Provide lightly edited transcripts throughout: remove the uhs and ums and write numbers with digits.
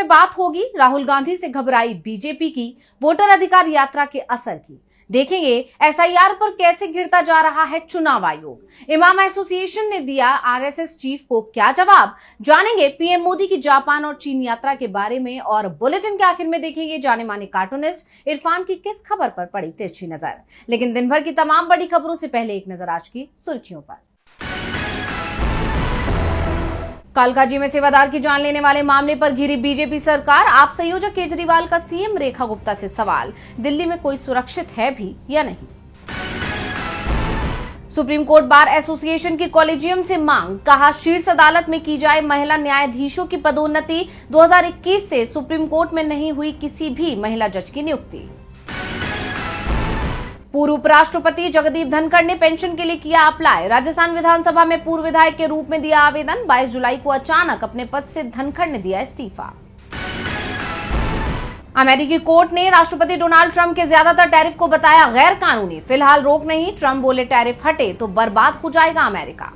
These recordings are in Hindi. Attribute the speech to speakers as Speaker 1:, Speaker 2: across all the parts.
Speaker 1: में बात होगी राहुल गांधी से घबराई बीजेपी की वोटर अधिकार यात्रा के असर की। देखेंगे एसआईआर पर कैसे घिरता जा रहा है चुनाव आयोग। इमाम एसोसिएशन ने दिया आरएसएस चीफ को क्या जवाब, जानेंगे पीएम मोदी की जापान और चीन यात्रा के बारे में। और बुलेटिन के आखिर में देखेंगे जाने माने कार्टूनिस्ट इरफान की किस खबर पर पड़ी तिरछी नजर। लेकिन दिन भर की तमाम बड़ी खबरों से पहले एक नजर आज की सुर्खियों पर। कालकाजी में सेवादार की जान लेने वाले मामले पर घिरी बीजेपी सरकार। आप संयोजक केजरीवाल का सीएम रेखा गुप्ता से सवाल, दिल्ली में कोई सुरक्षित है भी या नहीं। सुप्रीम कोर्ट बार एसोसिएशन की कॉलेजियम से मांग, कहा शीर्ष अदालत में की जाए महिला न्यायाधीशों की पदोन्नति। 2021 से सुप्रीम कोर्ट में नहीं हुई किसी भी महिला जज की नियुक्ति। पूर्व उपराष्ट्रपति जगदीप धनखड़ ने पेंशन के लिए किया अप्लाई। राजस्थान विधानसभा में पूर्व विधायक के रूप में दिया आवेदन। 22 जुलाई को अचानक अपने पद से धनखड़ ने दिया इस्तीफा। अमेरिकी कोर्ट ने राष्ट्रपति डोनाल्ड ट्रंप के ज्यादातर टैरिफ को बताया गैर कानूनी। फिलहाल रोक नहीं, ट्रंप बोले टैरिफ हटे तो बर्बाद हो जाएगा अमेरिका।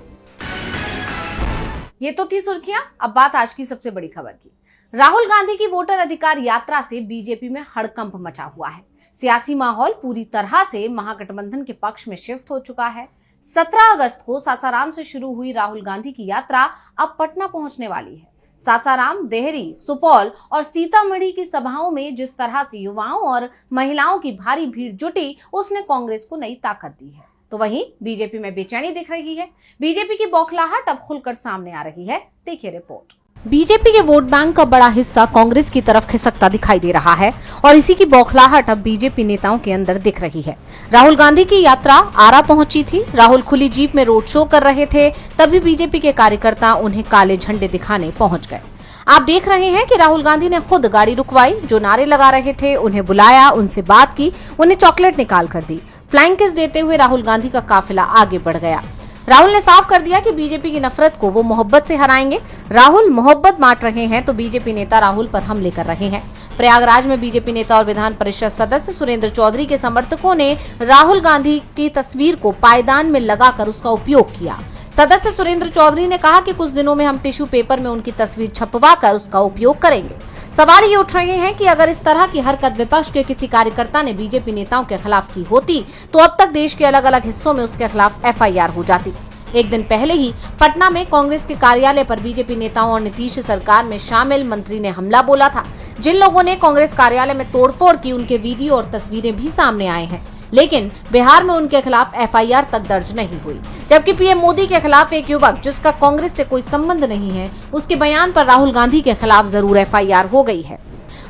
Speaker 1: ये तो थी सुर्खियां, अब बात आज की सबसे बड़ी खबर की। राहुल गांधी की वोटर अधिकार यात्रा से बीजेपी में हड़कंप मचा हुआ है। सियासी माहौल पूरी तरह से महागठबंधन के पक्ष में शिफ्ट हो चुका है। 17 अगस्त को सासाराम से शुरू हुई राहुल गांधी की यात्रा अब पटना पहुंचने वाली है। सासाराम, देहरी, सुपौल और सीतामढ़ी की सभाओं में जिस तरह से युवाओं और महिलाओं की भारी भीड़ जुटी, उसने कांग्रेस को नई ताकत दी है। तो वहीं बीजेपी में बेचैनी दिख रही है। बीजेपी की बौखलाहट अब खुलकर सामने आ रही है। देखिए रिपोर्ट। बीजेपी के वोट बैंक का बड़ा हिस्सा कांग्रेस की तरफ खिसकता दिखाई दे रहा है और इसी की बौखलाहट अब बीजेपी नेताओं के अंदर दिख रही है। राहुल गांधी की यात्रा आरा पहुंची थी। राहुल खुली जीप में रोड शो कर रहे थे, तभी बीजेपी के कार्यकर्ता उन्हें काले झंडे दिखाने पहुंच गए। आप देख रहे हैं कि राहुल गांधी ने खुद गाड़ी रुकवाई। जो नारे लगा रहे थे उन्हें बुलाया, उनसे बात की, उन्हें चॉकलेट निकाल कर दी। फ्लाइंग किस देते हुए राहुल गांधी का काफिला आगे बढ़ गया। राहुल ने साफ कर दिया कि बीजेपी की नफरत को वो मोहब्बत से हराएंगे। राहुल मोहब्बत बांट रहे हैं तो बीजेपी नेता राहुल पर हमले कर रहे हैं। प्रयागराज में बीजेपी नेता और विधान परिषद सदस्य सुरेंद्र चौधरी के समर्थकों ने राहुल गांधी की तस्वीर को पायदान में लगाकर उसका उपयोग किया। सदस्य सुरेंद्र चौधरी ने कहा कि कुछ दिनों में हम टिश्यू पेपर में उनकी तस्वीर छपवाकर उसका उपयोग करेंगे। सवाल ये उठ रहे हैं कि अगर इस तरह की हरकत विपक्ष के किसी कार्यकर्ता ने बीजेपी नेताओं के खिलाफ की होती तो अब तक देश के अलग अलग हिस्सों में उसके खिलाफ एफआईआर हो जाती। एक दिन पहले ही पटना में कांग्रेस के कार्यालय पर बीजेपी नेताओं और नीतीश सरकार में शामिल मंत्री ने हमला बोला था। जिन लोगों ने कांग्रेस कार्यालय में तोड़फोड़ की, उनके वीडियो और तस्वीरें भी सामने आए हैं, लेकिन बिहार में उनके खिलाफ एफआईआर तक दर्ज नहीं हुई। जबकि पीएम मोदी के खिलाफ एक युवक जिसका कांग्रेस से कोई संबंध नहीं है, उसके बयान पर राहुल गांधी के खिलाफ जरूर एफआईआर हो गई है।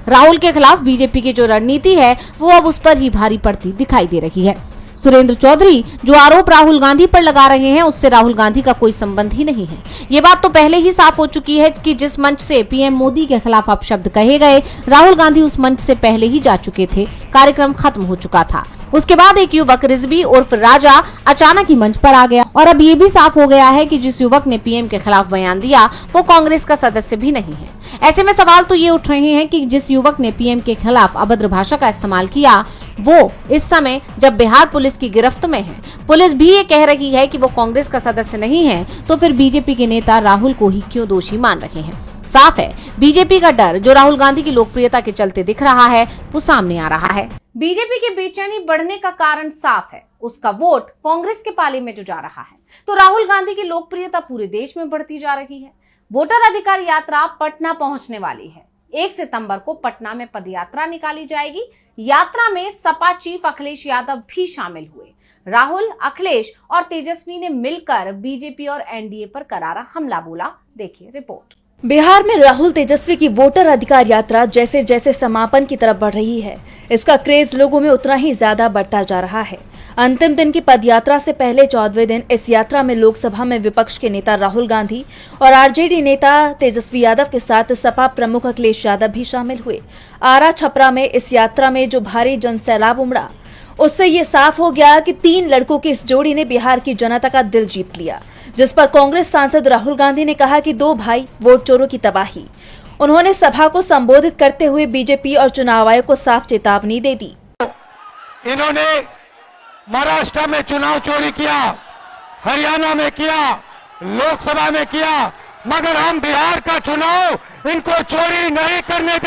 Speaker 1: राहुल के खिलाफ बीजेपी की जो रणनीति है वो अब उस पर ही भारी पड़ती दिखाई दे रही है। सुरेंद्र चौधरी जो आरोप राहुल गांधी पर लगा रहे हैं उससे राहुल गांधी का कोई संबंध ही नहीं है। ये बात तो पहले ही साफ हो चुकी है कि जिस मंच से पीएम मोदी के खिलाफ अपशब्द कहे गए, राहुल गांधी उस मंच से पहले ही जा चुके थे। कार्यक्रम खत्म हो चुका था। उसके बाद एक युवक रिजवी उर्फ राजा अचानक ही मंच पर आ गया और अब ये भी साफ हो गया है कि जिस युवक ने पीएम के खिलाफ बयान दिया वो कांग्रेस का सदस्य भी नहीं है। ऐसे में सवाल तो ये उठ रहे हैं कि जिस युवक ने पीएम के खिलाफ अभद्र भाषा का इस्तेमाल किया वो इस समय जब बिहार पुलिस की गिरफ्त में है, पुलिस भी ये कह रही है कि वो कांग्रेस का सदस्य नहीं है, तो फिर बीजेपी के नेता राहुल को ही क्यों दोषी मान रहे हैं। साफ है बीजेपी का डर जो राहुल गांधी की लोकप्रियता के चलते दिख रहा है वो सामने आ रहा है। बीजेपी की बेचैनी बढ़ने का कारण साफ है, उसका वोट कांग्रेस के पाले में जो जा रहा है, तो राहुल गांधी की लोकप्रियता पूरे देश में बढ़ती जा रही है। वोटर अधिकार यात्रा पटना पहुंचने वाली है। 1 सितंबर को पटना में पदयात्रा निकाली जाएगी। यात्रा में सपा चीफ अखिलेश यादव भी शामिल हुए। राहुल, अखिलेश और तेजस्वी ने मिलकर बीजेपी और एनडीए पर करारा हमला बोला। देखिए रिपोर्ट।
Speaker 2: बिहार में राहुल तेजस्वी की वोटर अधिकार यात्रा जैसे जैसे समापन की तरफ बढ़ रही है, इसका क्रेज लोगों में उतना ही ज्यादा बढ़ता जा रहा है। अंतिम दिन की पदयात्रा से पहले 14वें दिन इस यात्रा में लोकसभा में विपक्ष के नेता राहुल गांधी और आरजेडी नेता तेजस्वी यादव के साथ सपा प्रमुख अखिलेश यादव भी शामिल हुए। आरा छपरा में इस यात्रा में जो भारी जनसैलाब उमड़ा, उससे ये साफ हो गया कि 3 लड़कों की इस जोड़ी ने बिहार की जनता का दिल जीत लिया, जिस पर कांग्रेस सांसद राहुल गांधी ने कहा कि 2 भाई वोट चोरों की तबाही। उन्होंने सभा को संबोधित करते हुए बीजेपी और चुनाव आयोग को साफ चेतावनी दे दी।
Speaker 3: इन्होंने महाराष्ट्र में चुनाव चोरी किया, हरियाणा में किया, लोकसभा में किया, मगर हम बिहार का चुनाव इनको चोरी नहीं करने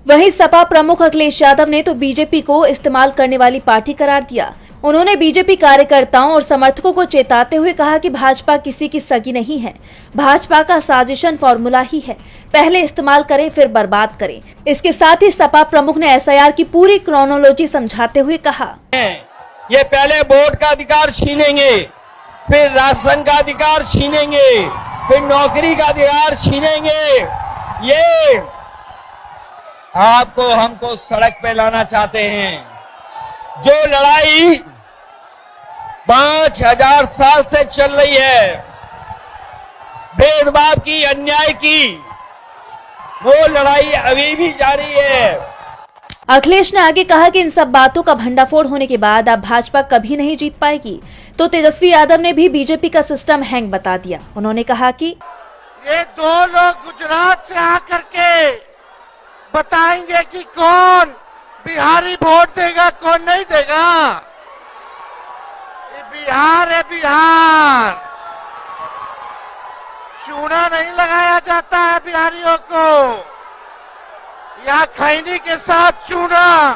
Speaker 2: वहीं सपा प्रमुख अखिलेश यादव ने तो बीजेपी को इस्तेमाल करने वाली पार्टी करार दिया। उन्होंने बीजेपी कार्यकर्ताओं और समर्थकों को चेताते हुए कहा कि भाजपा किसी की सगी नहीं है, भाजपा का साजिशन फॉर्मूला ही है, पहले इस्तेमाल करें फिर बर्बाद करें। इसके साथ ही सपा प्रमुख ने एसआईआर की पूरी क्रोनोलॉजी समझाते हुए कहा,
Speaker 4: ये पहले वोट का अधिकार छीनेंगे, फिर राशन का अधिकार छीनेंगे, फिर नौकरी का अधिकार छीनेंगे। ये आपको हमको सड़क पे लाना चाहते हैं। जो लड़ाई 5000 साल से चल रही है, भेदभाव की, अन्याय की, वो लड़ाई अभी भी जारी है।
Speaker 2: अखिलेश ने आगे कहा कि इन सब बातों का भंडाफोड़ होने के बाद अब भाजपा कभी नहीं जीत पाएगी। तो तेजस्वी यादव ने भी बीजेपी का सिस्टम हैंग बता दिया। उन्होंने कहा कि
Speaker 5: ये दो लोग गुजरात से आकर के बताएंगे कि कौन बिहारी वोट देगा, कौन नहीं देगा। ये बिहार है, बिहार। चूना नहीं लगाया जाता है बिहारियों को, यहाँ खैनी के साथ चूना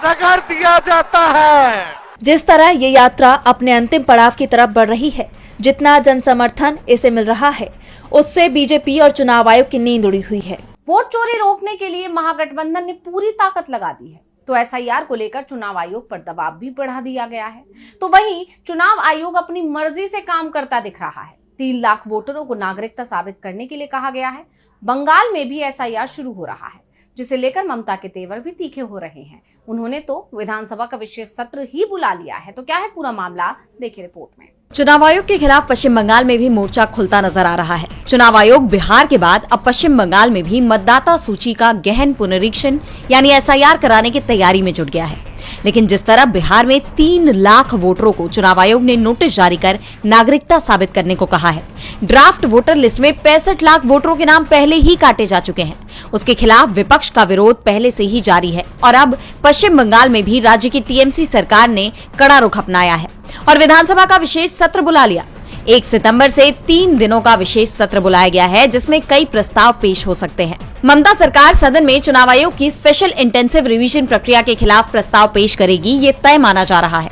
Speaker 5: रगड़ दिया जाता है।
Speaker 2: जिस तरह ये यात्रा अपने अंतिम पड़ाव की तरफ बढ़ रही है, जितना जन समर्थन इसे मिल रहा है, उससे बीजेपी और चुनाव आयोग की नींद उड़ी हुई है।
Speaker 1: वोट चोरी रोकने के लिए महागठबंधन ने पूरी ताकत लगा दी है, तो एसआईआर को लेकर चुनाव आयोग पर दबाव भी बढ़ा दिया गया है। तो वहीं चुनाव आयोग अपनी मर्जी से काम करता दिख रहा है। 3 लाख वोटरों को नागरिकता साबित करने के लिए कहा गया है। बंगाल में भी एसआईआर शुरू हो रहा है, जिसे लेकर ममता के तेवर भी तीखे हो रहे हैं। उन्होंने तो विधानसभा का विशेष सत्र ही बुला लिया है। तो क्या है पूरा मामला, देखिए रिपोर्ट में।
Speaker 6: चुनाव आयोग के खिलाफ पश्चिम बंगाल में भी मोर्चा खुलता नजर आ रहा है। चुनाव आयोग बिहार के बाद अब पश्चिम बंगाल में भी मतदाता सूची का गहन पुनरीक्षण यानी एसआईआर कराने की तैयारी में जुट गया है। लेकिन जिस तरह बिहार में 3 लाख वोटरों को चुनाव आयोग ने नोटिस जारी कर नागरिकता साबित करने को कहा है, ड्राफ्ट वोटर लिस्ट में 65 लाख वोटरों के नाम पहले ही काटे जा चुके हैं। उसके खिलाफ विपक्ष का विरोध पहले से ही जारी है और अब पश्चिम बंगाल में भी राज्य की टीएमसी सरकार ने कड़ा रुख अपनाया है और विधानसभा का विशेष सत्र बुला लिया। 1 सितंबर से 3 दिनों का विशेष सत्र बुलाया गया है, जिसमें कई प्रस्ताव पेश हो सकते हैं। ममता सरकार सदन में चुनाव आयोग की स्पेशल इंटेंसिव रिवीजन प्रक्रिया के खिलाफ प्रस्ताव पेश करेगी, ये तय माना जा रहा है।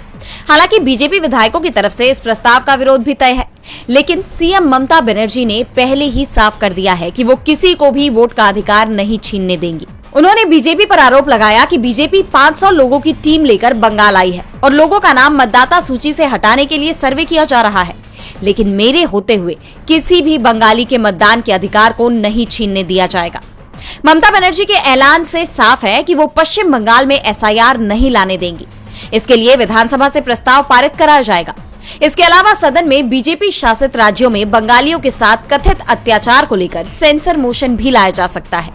Speaker 6: हालांकि बीजेपी विधायकों की तरफ से इस प्रस्ताव का विरोध भी तय है, लेकिन सीएम ममता बनर्जी ने पहले ही साफ कर दिया है कि वो किसी को भी वोट का अधिकार नहीं छीनने देंगी। उन्होंने बीजेपी पर आरोप लगाया कि बीजेपी 500 लोगों की टीम लेकर बंगाल आई है और लोगों का नाम मतदाता सूची से हटाने के लिए सर्वे किया जा रहा है, लेकिन मेरे होते हुए किसी भी बंगाली के मतदान के अधिकार को नहीं छीनने दिया जाएगा। ममता बनर्जी के ऐलान से साफ है कि वो पश्चिम बंगाल में एसआईआर नहीं लाने देंगी। इसके लिए विधानसभा से प्रस्ताव पारित कराया जाएगा। इसके अलावा सदन में बीजेपी शासित राज्यों में बंगालियों के साथ कथित अत्याचार को लेकर सेंसर मोशन भी लाया जा सकता है।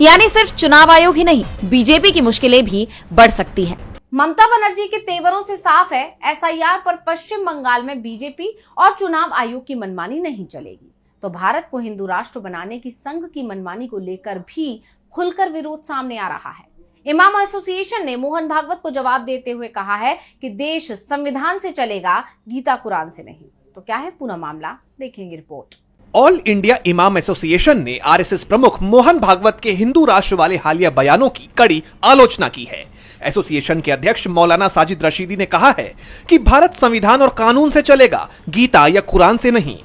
Speaker 6: यानी सिर्फ चुनाव आयोग ही नहीं, बीजेपी की मुश्किलें भी बढ़ सकती हैं।
Speaker 1: ममता बनर्जी के तेवरों से साफ है, एसआईआर पर पश्चिम बंगाल में बीजेपी और चुनाव आयोग की मनमानी नहीं चलेगी। तो भारत को हिंदू राष्ट्र बनाने की संघ की मनमानी को लेकर भी खुलकर विरोध सामने आ रहा है। इमाम एसोसिएशन ने मोहन भागवत को जवाब देते हुए कहा है कि देश संविधान से चलेगा, गीता कुरान से नहीं। तो क्या है पूरा मामला, देखेंगे रिपोर्ट।
Speaker 7: ऑल इंडिया इमाम एसोसिएशन ने आरएसएस प्रमुख मोहन भागवत के हिंदू राष्ट्र वाले हालिया बयानों की कड़ी आलोचना की है। एसोसिएशन के अध्यक्ष मौलाना साजिद रशीदी ने कहा है कि भारत संविधान और कानून से चलेगा, गीता या कुरान से नहीं।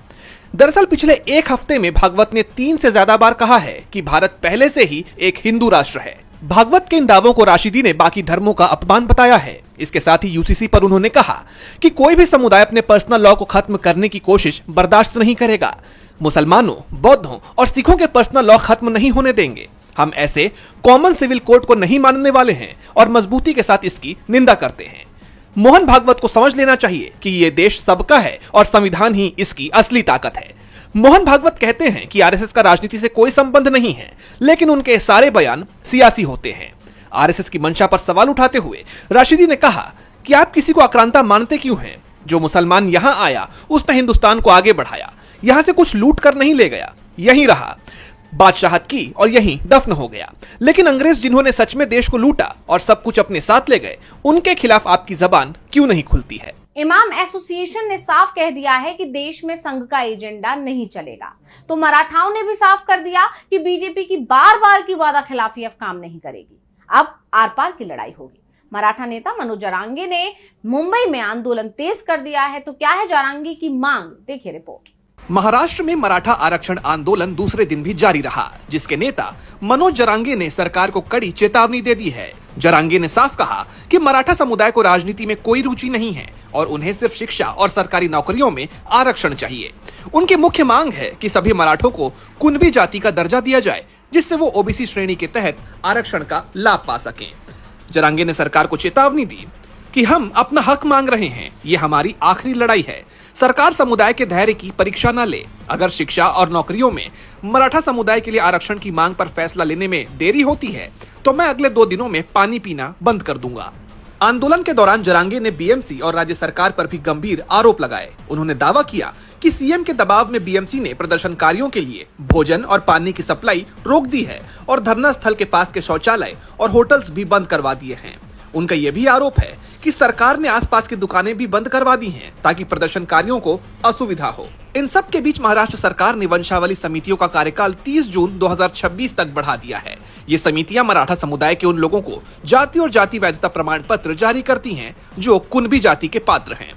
Speaker 7: दरअसल पिछले 1 हफ्ते में भागवत ने 3 से ज्यादा बार कहा है कि भारत पहले से ही एक हिंदू राष्ट्र है। भागवत के इन दावों को राशिदी ने बाकी धर्मों का अपमान बताया है। इसके साथ ही यूसीसी पर उन्होंने कहा कि कोई भी समुदाय अपने पर्सनल लॉ को खत्म करने की कोशिश बर्दाश्त नहीं करेगा। मुसलमानों, बौद्धों और सिखों के पर्सनल लॉ खत्म नहीं होने देंगे। हम ऐसे कॉमन सिविल कोड को नहीं मानने वाले हैं और मजबूती के साथ इसकी निंदा करते हैं। मोहन भागवत को समझ लेना चाहिए कि ये देश सबका है और संविधान ही इसकी असली ताकत है। मोहन भागवत कहते हैं कि आरएसएस का राजनीति से कोई संबंध नहीं है, लेकिन उनके सारे बयान सियासी होते हैं। आरएसएस की मंशा पर सवाल उठाते हुए राशिदी ने कहा कि आप किसी को आक्रांता मानते क्यों हैं? जो मुसलमान यहां आया उसने हिंदुस्तान को आगे बढ़ाया, यहां से कुछ लूट कर नहीं ले गया, यहीं रहा, बादशाहत की और यहीं दफन हो गया। लेकिन अंग्रेज जिन्होंने सच में देश को लूटा और सब कुछ अपने साथ ले गए, उनके खिलाफ आपकी जबान क्यों नहीं खुलती है?
Speaker 1: इमाम एसोसिएशन ने साफ कह दिया है कि देश में संघ का एजेंडा नहीं चलेगा। तो मराठाओं ने भी साफ कर दिया कि बीजेपी की बार बार की वादा खिलाफी अब काम नहीं करेगी, अब आर पार की लड़ाई होगी। मराठा नेता मनोज जरांगे ने मुंबई में आंदोलन तेज कर दिया है। तो क्या है जरांगे की मांग, देखिए रिपोर्ट।
Speaker 7: महाराष्ट्र में मराठा आरक्षण आंदोलन दूसरे दिन भी जारी रहा, जिसके नेता मनोज जरांगे ने सरकार को कड़ी चेतावनी दे दी है। जरांगे ने साफ कहा कि मराठा समुदाय को राजनीति में कोई रुचि नहीं है और उन्हें सिर्फ शिक्षा और सरकारी नौकरियों में आरक्षण चाहिए। उनकी मुख्य मांग है कि सभी मराठों को कुणबी जाति का दर्जा दिया जाए, जिससे वो ओबीसी श्रेणी के तहत आरक्षण का लाभ पा सकें। जरांगे ने सरकार को चेतावनी दी कि हम अपना हक मांग रहे हैं, ये हमारी आखिरी लड़ाई है। सरकार समुदाय के धैर्य की परीक्षा न ले। अगर शिक्षा और नौकरियों में मराठा समुदाय के लिए आरक्षण की मांग पर फैसला लेने में देरी होती है तो मैं अगले 2 दिनों में पानी पीना बंद कर दूंगा। आंदोलन के दौरान जरांगे ने बीएमसी और राज्य सरकार पर भी गंभीर आरोप लगाए। उन्होंने दावा किया कि सीएम के दबाव में बीएमसी ने प्रदर्शनकारियों के लिए भोजन और पानी की सप्लाई रोक दी है और धरना स्थल के पास के शौचालय और होटल्स भी बंद करवा दिए हैं। उनका यह भी आरोप है कि सरकार ने आसपास की दुकानें भी बंद करवा दी हैं ताकि प्रदर्शनकारियों को असुविधा हो। इन सब के बीच महाराष्ट्र सरकार ने वंशावली समितियों का कार्यकाल 30 जून 2026 तक बढ़ा दिया है। ये समितियां मराठा समुदाय के उन लोगों को जाति और जाति वैधता प्रमाण पत्र जारी करती हैं जो कुणबी जाति के पात्र हैं।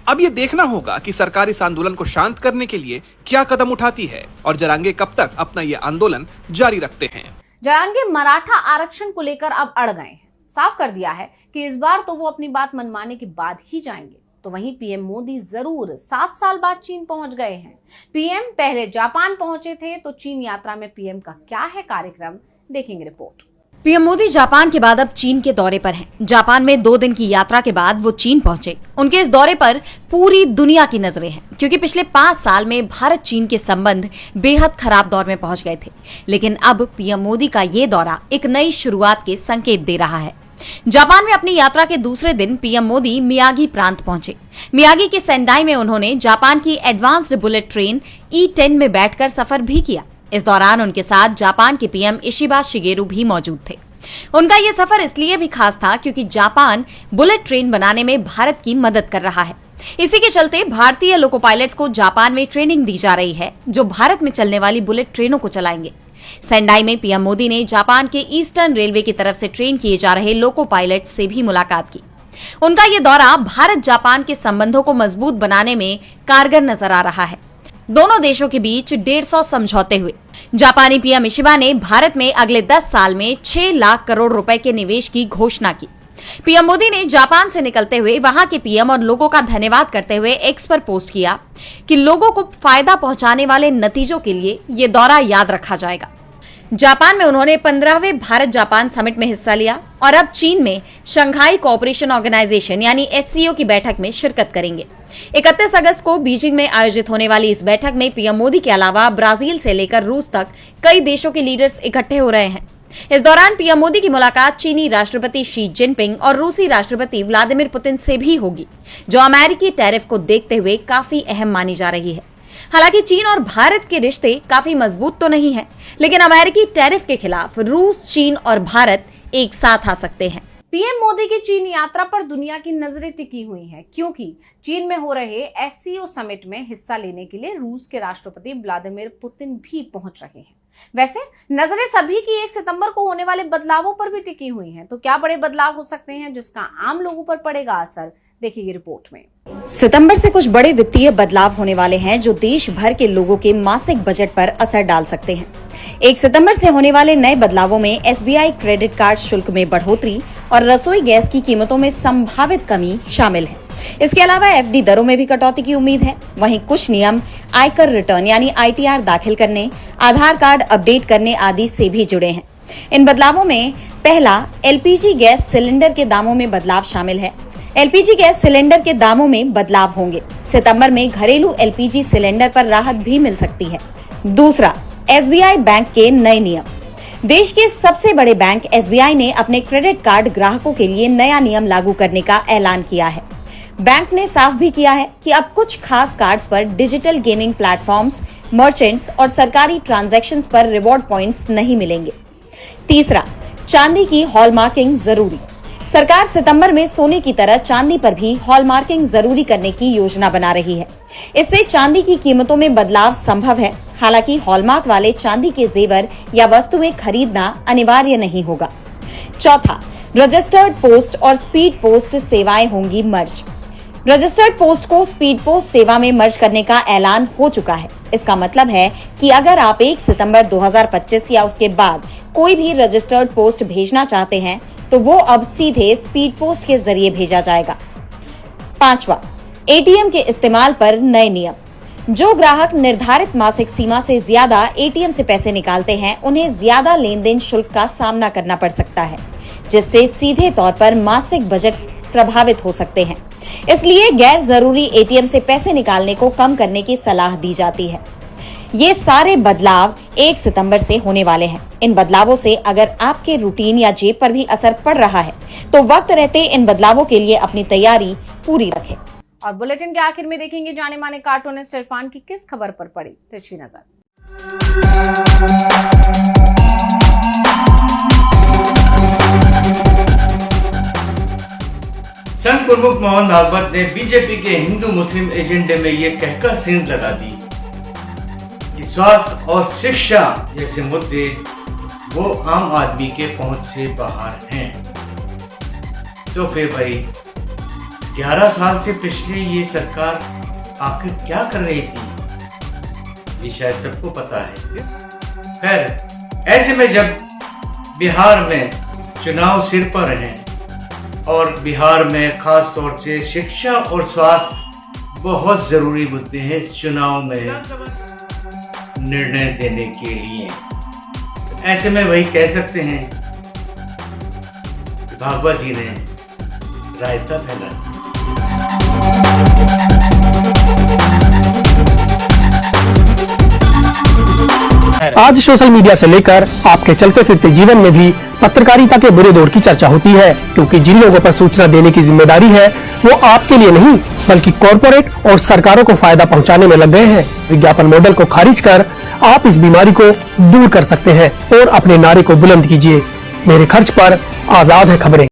Speaker 7: अब ये देखना होगा कि सरकार इस आंदोलन को शांत करने के लिए क्या कदम उठाती है और जरांगे कब तक अपना ये आंदोलन जारी रखते हैं।
Speaker 1: जरांगे मराठा आरक्षण को लेकर अब अड़ गए हैं। साफ कर दिया है कि इस बार तो वो अपनी बात मनवाने के बाद ही जाएंगे। तो वहीं पीएम मोदी जरूर 7 साल बाद चीन पहुंच गए हैं। पीएम पहले जापान पहुंचे थे, तो चीन यात्रा में पीएम का क्या है कार्यक्रम, देखेंगे रिपोर्ट।
Speaker 6: पीएम मोदी जापान के बाद अब चीन के दौरे पर हैं। जापान में 2 दिन की यात्रा के बाद वो चीन पहुंचे। उनके इस दौरे पर पूरी दुनिया की नजरें हैं, क्योंकि पिछले 5 साल में भारत चीन के संबंध बेहद खराब दौर में पहुंच गए थे। लेकिन अब पीएम मोदी का ये दौरा एक नई शुरुआत के संकेत दे रहा है। जापान में अपनी यात्रा के दूसरे दिन पीएम मोदी मियागी प्रांत पहुंचे। मियागी के सेंडाई में उन्होंने जापान की एडवांस्ड बुलेट ट्रेन E10 में बैठकर सफर भी किया। इस दौरान उनके साथ जापान के पीएम इशिबा शिगेरू भी मौजूद थे। उनका यह सफर इसलिए भी खास था क्योंकि जापान बुलेट ट्रेन बनाने में भारत की मदद कर रहा है। इसी के चलते भारतीय लोको पायलट्स को जापान में ट्रेनिंग दी जा रही है, जो भारत में चलने वाली बुलेट ट्रेनों को चलाएंगे। सेंडाई में पीएम मोदी ने जापान के ईस्टर्न रेलवे की तरफ से ट्रेन किए जा रहे लोको पायलट से भी मुलाकात की। उनका ये दौरा भारत जापान के संबंधों को मजबूत बनाने में कारगर नजर आ रहा है। दोनों देशों के बीच 150 समझौते हुए। जापानी पीएम इशिबा ने भारत में अगले 10 साल में 6 लाख करोड़ रुपए के निवेश की घोषणा की। पीएम मोदी ने जापान से निकलते हुए वहां के पीएम और लोगों का धन्यवाद करते हुए एक्स पर पोस्ट किया कि लोगों को फायदा पहुंचाने वाले नतीजों के लिए ये दौरा याद रखा जाएगा। जापान में उन्होंने 15वें भारत जापान समिट में हिस्सा लिया और अब चीन में शंघाई कोऑपरेशन ऑर्गेनाइजेशन यानी SCO की बैठक में शिरकत करेंगे। 31 अगस्त को बीजिंग में आयोजित होने वाली इस बैठक में पीएम मोदी के अलावा ब्राजील से लेकर रूस तक कई देशों के लीडर्स इकट्ठे हो रहे हैं। इस दौरान पीएम मोदी की मुलाकात चीनी राष्ट्रपति शी जिनपिंग और रूसी राष्ट्रपति व्लादिमीर पुतिन से भी होगी, जो अमेरिकी टैरिफ को देखते हुए काफी अहम मानी जा रही है। हालांकि चीन और भारत के रिश्ते काफी मजबूत तो नहीं हैं, लेकिन अमेरिकी टैरिफ के खिलाफ रूस, चीन और भारत एक साथ आ सकते हैं।
Speaker 1: पीएम मोदी की चीन यात्रा पर दुनिया की नजरें टिकी हुई हैं, क्योंकि चीन में हो रहे SCO समिट में हिस्सा लेने के लिए रूस के राष्ट्रपति व्लादिमीर पुतिन भी पहुंच रहे हैं। वैसे नजरें सभी की 1 सितंबर को होने वाले बदलावों पर भी टिकी हुई हैं। तो क्या बड़े बदलाव हो सकते हैं जिसका आम लोगों पर पड़ेगा असर, देखिए रिपोर्ट में।
Speaker 6: सितंबर से कुछ बड़े वित्तीय बदलाव होने वाले हैं जो देश भर के लोगों के मासिक बजट पर असर डाल सकते हैं। 1 सितंबर से होने वाले नए बदलावों में SBI क्रेडिट कार्ड शुल्क में बढ़ोतरी और रसोई गैस की कीमतों में संभावित कमी शामिल है। इसके अलावा FD दरों में भी कटौती की उम्मीद है। वहीं कुछ नियम आयकर रिटर्न यानी ITR दाखिल करने, आधार कार्ड अपडेट करने आदि से भी जुड़े हैं। इन बदलावों में पहला, LPG गैस सिलेंडर के दामों में बदलाव शामिल है। LPG गैस सिलेंडर के दामों में बदलाव होंगे। सितंबर में घरेलू LPG सिलेंडर पर राहत भी मिल सकती है। दूसरा, SBI बैंक के नए नियम। देश के सबसे बड़े बैंक SBI ने अपने क्रेडिट कार्ड ग्राहकों के लिए नया नियम लागू करने का ऐलान किया है। बैंक ने साफ भी किया है कि अब कुछ खास कार्ड्स पर डिजिटल गेमिंग प्लेटफॉर्म्स, मर्चेंट्स और सरकारी ट्रांजैक्शंस पर रिवॉर्ड पॉइंट्स नहीं मिलेंगे। तीसरा, चांदी की हॉलमार्किंग जरूरी। सरकार सितंबर में सोने की तरह चांदी पर भी हॉलमार्किंग जरूरी करने की योजना बना रही है। इससे चांदी की कीमतों में बदलाव संभव है। हालांकि हॉलमार्क वाले चांदी के जेवर या वस्तुएं खरीदना अनिवार्य नहीं होगा। चौथा, रजिस्टर्ड पोस्ट और स्पीड पोस्ट सेवाएं होंगी मर्ज। रजिस्टर्ड पोस्ट को स्पीड पोस्ट सेवा में मर्ज करने का ऐलान हो चुका है। इसका मतलब है कि अगर आप 1 सितंबर 2025 या उसके बाद कोई भी रजिस्टर्ड पोस्ट भेजना चाहते हैं तो वो अब सीधे स्पीड पोस्ट के जरिए भेजा जाएगा। पांचवा, एटीएम के इस्तेमाल पर नए नियम। जो ग्राहक निर्धारित मासिक सीमा से ज्यादा एटीएम से पैसे निकालते हैं उन्हें ज्यादा लेन देन शुल्क का सामना करना पड़ सकता है, जिससे सीधे तौर पर मासिक बजट प्रभावित हो सकते हैं। इसलिए गैर जरूरी एटीएम से पैसे निकालने को कम करने की सलाह दी जाती है। ये सारे बदलाव 1 सितंबर से होने वाले हैं। इन बदलावों से अगर आपके रूटीन या जेब पर भी असर पड़ रहा है तो वक्त रहते इन बदलावों के लिए अपनी तैयारी पूरी रखें।
Speaker 1: और बुलेटिन के आखिर में देखेंगे जाने माने कार्टूनिस्ट इरफान की किस खबर पर पड़ी तिरछी नजर।
Speaker 8: संघ प्रमुख मोहन भागवत ने बीजेपी के हिंदू मुस्लिम एजेंडे में ये कहकर सेंध लगा दी कि स्वास्थ्य और शिक्षा जैसे मुद्दे वो आम आदमी के पहुंच से बाहर हैं। तो फिर भाई 11 साल से पिछले ये सरकार आखिर क्या कर रही थी, ये शायद सबको पता है। खैर, ऐसे में जब बिहार में चुनाव सिर पर हैं और बिहार में खास तौर से शिक्षा और स्वास्थ्य बहुत जरूरी मुद्दे हैं इस चुनाव में निर्णय देने के लिए, ऐसे में वही कह सकते हैं कि भागवत जी ने रायता फैला।
Speaker 9: आज सोशल मीडिया से लेकर आपके चलते फिरते जीवन में भी पत्रकारिता के बुरे दौर की चर्चा होती है, क्योंकि जिन लोगों पर सूचना देने की जिम्मेदारी है वो आपके लिए नहीं बल्कि कॉरपोरेट और सरकारों को फायदा पहुंचाने में लग गए हैं। विज्ञापन मॉडल को खारिज कर आप इस बीमारी को दूर कर सकते हैं और अपने नारे को बुलंद कीजिए। मेरे खर्च पर आजाद है खबरें।